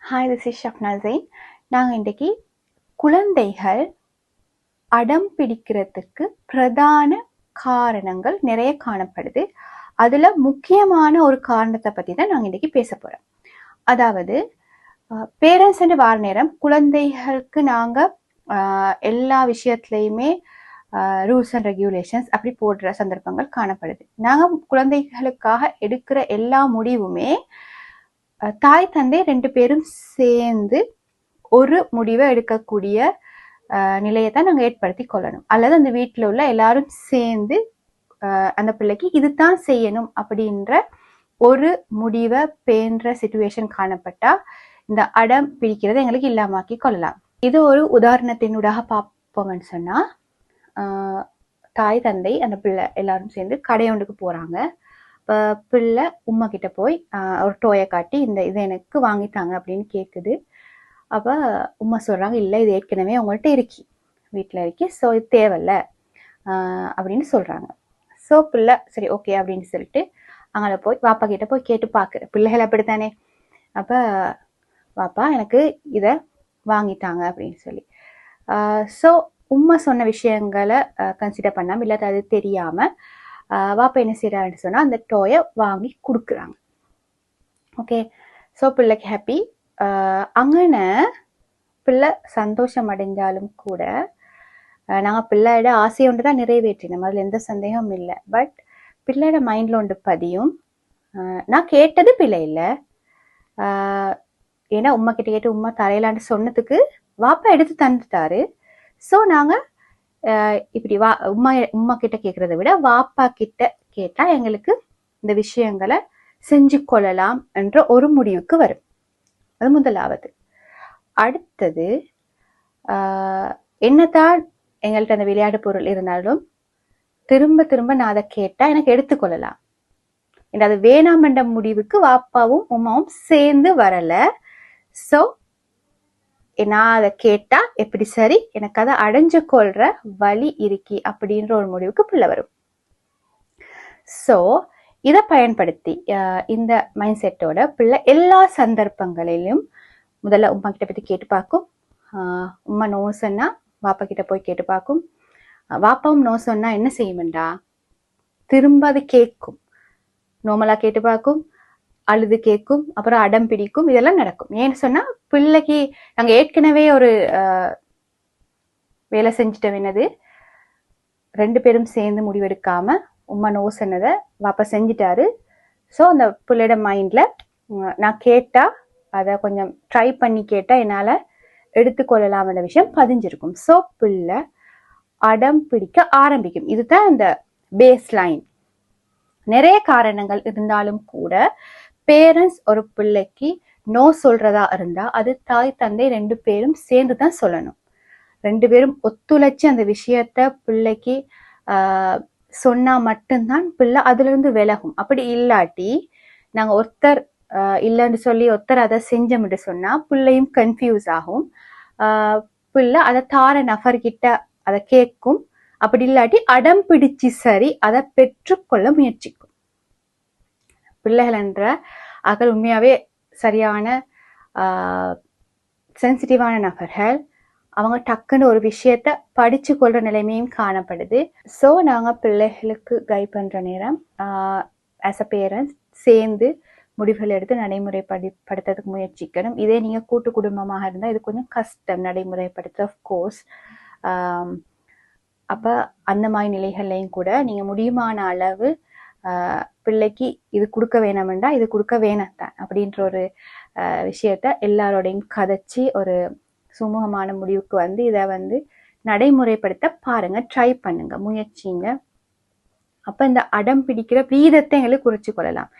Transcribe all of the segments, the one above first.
Hi, this is Shabna Jain. நாங்கள் இன்றைக்கி குழந்தைகள் அடம் பிடிக்கிறதுக்கு பிரதான காரணங்கள் நிறைய காணப்படுது. அதில் முக்கியமான ஒரு காரணத்தை பற்றி தான் நாங்கள் இன்றைக்கி பேச போகிறோம். அதாவது பேரண்ட்ஸ் வார நேரம் குழந்தைகளுக்கு நாங்கள் எல்லா விஷயத்துலையுமே ரூல்ஸ் அண்ட் ரெகுலேஷன்ஸ் அப்படி போடுற சந்தர்ப்பங்கள் காணப்படுது. நாங்கள் குழந்தைகளுக்காக எடுக்கிற எல்லா முடிவுமே தாய் தந்தை 2 பேரும் சேர்ந்து ஒரு முடிவை எடுக்கக்கூடிய நிலையை தான் நாங்கள் ஏற்படுத்தி கொள்ளணும். அல்லது அந்த வீட்டில் உள்ள எல்லாரும் சேர்ந்து அந்த பிள்ளைக்கு இதுதான் செய்யணும் அப்படின்ற ஒரு முடிவை பேன்ற சிச்சுவேஷன் காணப்பட்டா இந்த அடம் பிடிக்கிறத எங்களுக்கு இல்லாமாக்கி கொள்ளலாம். இது ஒரு உதாரணத்தினூடாக பார்ப்போம்னு சொன்னா, தாய் தந்தை அந்த பிள்ளை எல்லாரும் சேர்ந்து கடையொன்றுக்கு போறாங்க. பிள்ளை உம்மா கிட்ட போய் ஒரு டோயை காட்டி இது எனக்கு வாங்கித்தாங்க அப்படின்னு கேட்குது. அப்போ உம்மா சொல்கிறாங்க, இல்லை இது ஏற்கனவே உங்கள்கிட்ட இருக்கி வீட்டில் இருக்கி, ஸோ இது தேவையில்ல அப்படின்னு சொல்கிறாங்க. ஸோ பிள்ளை சரி ஓகே அப்படின்னு சொல்லிட்டு அங்கே போய் வாப்பா கிட்ட போய் கேட்டு பார்க்குற. பிள்ளைகள் அப்படித்தானே. அப்போ வாப்பா எனக்கு இதை வாங்கிட்டாங்க அப்படின்னு சொல்லி. ஸோ உம்மா சொன்ன விஷயங்களை கன்சிடர் பண்ணாமல் இல்லாத அது தெரியாமல் வாப்பா என்ன செய்யறான்னு சொன்னால் அந்த டோயை வாங்கி கொடுக்குறாங்க. ஓகே, ஸோ பிள்ளைக்கு ஹாப்பி. அங்கே பிள்ளை சந்தோஷம் அடைஞ்சாலும் கூட நாங்கள் பிள்ளையோட ஆசையை ஒன்று தான் நிறைவேற்றினோம், அதில் எந்த சந்தேகமும் இல்லை. பட் பிள்ளையோட மைண்டில் ஒன்று பதியும், நான் கேட்டது பிள்ளை இல்லை, ஏன்னா உமா கிட்ட கேட்டு உமா தரையிலான்னு சொன்னதுக்கு வாப்பா எடுத்து தந்துட்டாரு. ஸோ நாங்கள் இப்படி உமா கிட்ட கேட்கறத விட வாப்பா கிட்ட கேட்டா எங்களுக்கு இந்த விஷயங்களை செஞ்சு கொள்ளலாம் என்ற ஒரு முடிவுக்கு வரும். அது முதலாவது. அடுத்தது, என்னதான் எங்கள்கிட்ட அந்த விளையாட்டு பொருள் இருந்தாலும் திரும்ப திரும்ப நான் அதை கேட்டா எனக்கு எடுத்துக்கொள்ளலாம். அது வேணாம் என்ற முடிவுக்கு வாப்பாவும் உமாவும் சேர்ந்து வரல. ஸோ நான் அதை கேட்டா எப்படி சரி, எனக்கு அதை அடைஞ்சு கொள்ற வழி இருக்கி அப்படின்ற ஒரு முடிவுக்கு பிள்ளை வரும். ஸோ இதை பயன்படுத்தி இந்த மைண்ட் செட்டோட பிள்ளை எல்லா சந்தர்ப்பங்களிலும் முதல்ல உமா கிட்ட பற்றி கேட்டு பார்க்கும். உமா நோ சொன்னா வாப்பா கிட்ட போய் கேட்டு பார்க்கும். வாப்பாவும் நோ சொன்னா என்ன செய்யும்டா, திரும்ப அது கேட்கும். நோமலா கேட்டு பார்க்கும், அழுது கேட்கும், அப்புறம் அடம் பிடிக்கும். இதெல்லாம் நடக்கும். ஏன்னு சொன்னா பிள்ளைக்கு நாங்க ஏற்கனவே ஒரு வேலை செஞ்சுட்டோம். என்னது, 2 பேரும் சேர்ந்து முடிவெடுக்காம உமா நோ சொன்னதை வாப்பா செஞ்சிட்டாரு. ஸோ அந்த பிள்ளையோட மைண்ட்ல நான் கேட்டா அதை கொஞ்சம் ட்ரை பண்ணி கேட்டா என்னால எடுத்துக்கொள்ளலாம் என்ற விஷயம் பதிஞ்சிருக்கும். ஸோ பிள்ளை அடம் பிடிக்க ஆரம்பிக்கும். இதுதான் அந்த பேஸ் லைன். நிறைய காரணங்கள் இருந்தாலும் கூட பேரண்ட்ஸ் ஒரு பிள்ளைக்கு நோ சொல்றதா இருந்தா அது தாய் தந்தை 2 பேரும் சேர்ந்து தான் சொல்லணும். 2 பேரும் ஒத்துழைச்சு அந்த விஷயத்த பிள்ளைக்கு சொன்னா மட்டும்தான் பிள்ளை அதுல இருந்து விலகும். அப்படி இல்லாட்டி நாங்க ஒருத்தர் இல்லைன்னு சொல்லி ஒருத்தர் அதை செஞ்சோம்னு சொன்னா பிள்ளையும் கன்ஃபியூஸ் ஆகும். பிள்ளை அதை தார நபர்கிட்ட அதை கேட்கும். அப்படி இல்லாட்டி அடம் பிடிச்சு சரி அதை பெற்றுக்கொள்ள முயற்சிக்கும். பிள்ளைகள் என்ற அகல் உண்மையாவே சரியான சென்சிட்டிவான நபர்கள். அவங்க டக்குன்னு ஒரு விஷயத்த படிச்சு கொள்ற நிலைமையும் காணப்படுது. ஸோ நாங்கள் பிள்ளைகளுக்கு கைட் பண்ற நேரம் ஆஸ் அ பேரண்ட்ஸ் சேர்ந்து முடிவுகள் எடுத்து நடைமுறைப்படுத்துறதுக்கு முயற்சிக்கணும். இதே நீங்க கூட்டு குடும்பமாக இருந்தால் இது கொஞ்சம் கஷ்டம் நடைமுறைப்படுத்த ஆஃப்கோர்ஸ். அப்போ அந்த மாதிரி நிலைகள்லையும் கூட நீங்க முடியுமான அளவு பிள்ளைக்கு இது கொடுக்க வேணாம்டா இது கொடுக்க வேணாத்தான் அப்படின்ற ஒரு விஷயத்த எல்லாரோடையும் கதைச்சி ஒரு சுமூகமான முடிவுக்கு வந்து இதை நடைமுறைப்படுத்த பாருங்க, ட்ரை பண்ணுங்க, முயற்சிங்க. அப்ப இந்த அடம் பிடிக்கிற வீதத்தை எங்களுக்கு குறைச்சு கொள்ளலாம்.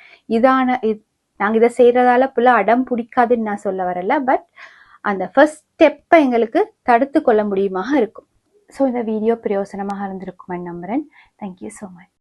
நாங்க இதை செய்யறதால பிள்ளை அடம் பிடிக்காதுன்னு நான் சொல்ல வரல. பட் அந்த ஃபர்ஸ்ட் ஸ்டெப்பை எங்களுக்கு தடுத்து கொள்ள முடியுமாக இருக்கும். ஸோ இந்த வீடியோ பிரயோசனமாக இருந்திருக்குமென்னு நம்புறேன். Thank you so much.